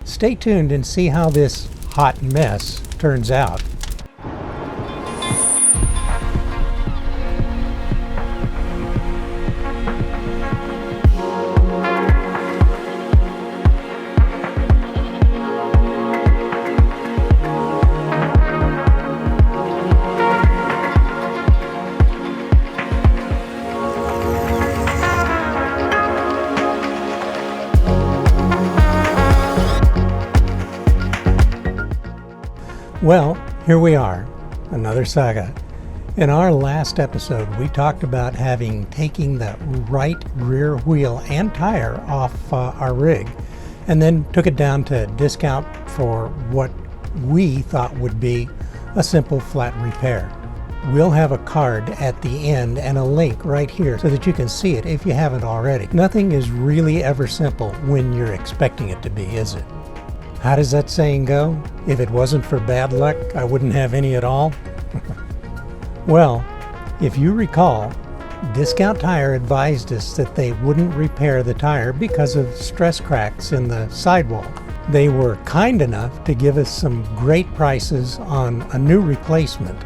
Stay tuned and see how this hot mess turns out. Well, here we are, another saga. In our last episode, we talked about taking the right rear wheel and tire off our rig, and then took it down to discount for what we thought would be a simple flat repair. We'll have a card at the end and a link right here so that you can see it if you haven't already. Nothing is really ever simple when you're expecting it to be, is it? How does that saying go? If it wasn't for bad luck, I wouldn't have any at all? Well, if you recall, Discount Tire advised us that they wouldn't repair the tire because of stress cracks in the sidewall. They were kind enough to give us some great prices on a new replacement.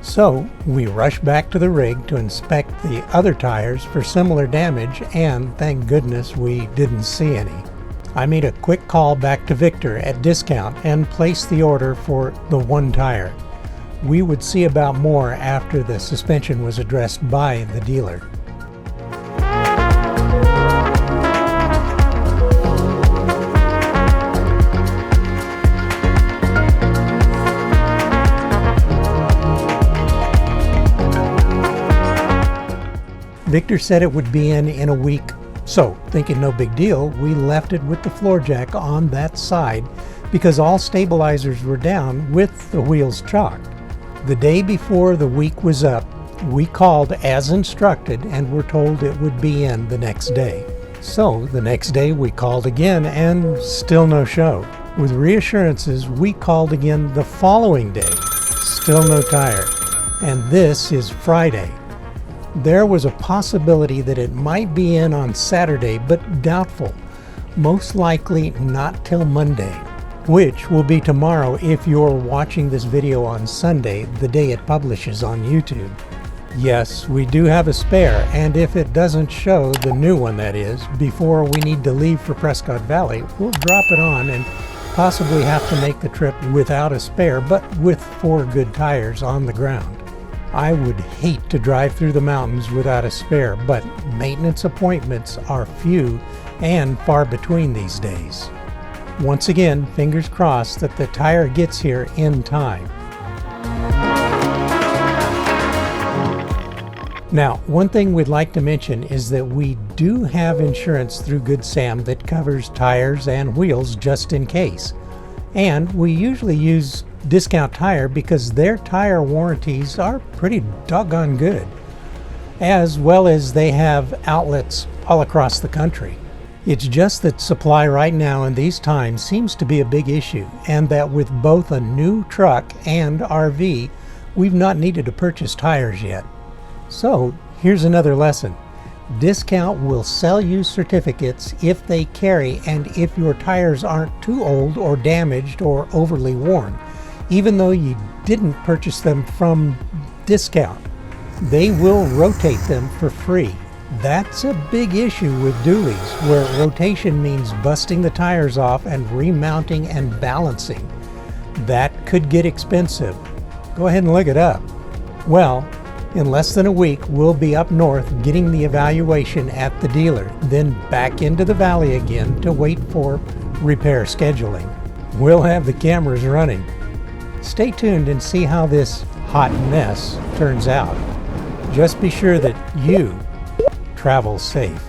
So we rushed back to the rig to inspect the other tires for similar damage, and thank goodness we didn't see any. I made a quick call back to Victor at Discount and placed the order for the one tire. We would see about more after the suspension was addressed by the dealer. Victor said it would be in a week. So, thinking no big deal, we left it with the floor jack on that side because all stabilizers were down with the wheels chocked. The day before the week was up, we called as instructed and were told it would be in the next day. So, the next day we called again and still no show. With reassurances, we called again the following day. Still no tire. And this is Friday. There was a possibility that it might be in on Saturday, but doubtful. Most likely not till Monday, which will be tomorrow if you're watching this video on Sunday, the day it publishes on YouTube. Yes, we do have a spare, and if it doesn't show, the new one that is, before we need to leave for Prescott Valley, we'll drop it on and possibly have to make the trip without a spare, but with 4 good tires on the ground. I would hate to drive through the mountains without a spare, but maintenance appointments are few and far between these days. Once again, fingers crossed that the tire gets here in time. Now, one thing we'd like to mention is that we do have insurance through Good Sam that covers tires and wheels just in case. And we usually use Discount Tire because their tire warranties are pretty doggone good, as well as they have outlets all across the country. It's just that supply right now in these times seems to be a big issue, and that with both a new truck and RV, we've not needed to purchase tires yet. So here's another lesson. Discount will sell you certificates if they carry and if your tires aren't too old or damaged or overly worn, even though you didn't purchase them from Discount. They will rotate them for free. That's a big issue with dualies, where rotation means busting the tires off and remounting and balancing. That could get expensive. Go ahead and look it up. Well, in less than a week, we'll be up north getting the evaluation at the dealer, then back into the valley again to wait for repair scheduling. We'll have the cameras running. Stay tuned and see how this hot mess turns out. Just be sure that you travel safe.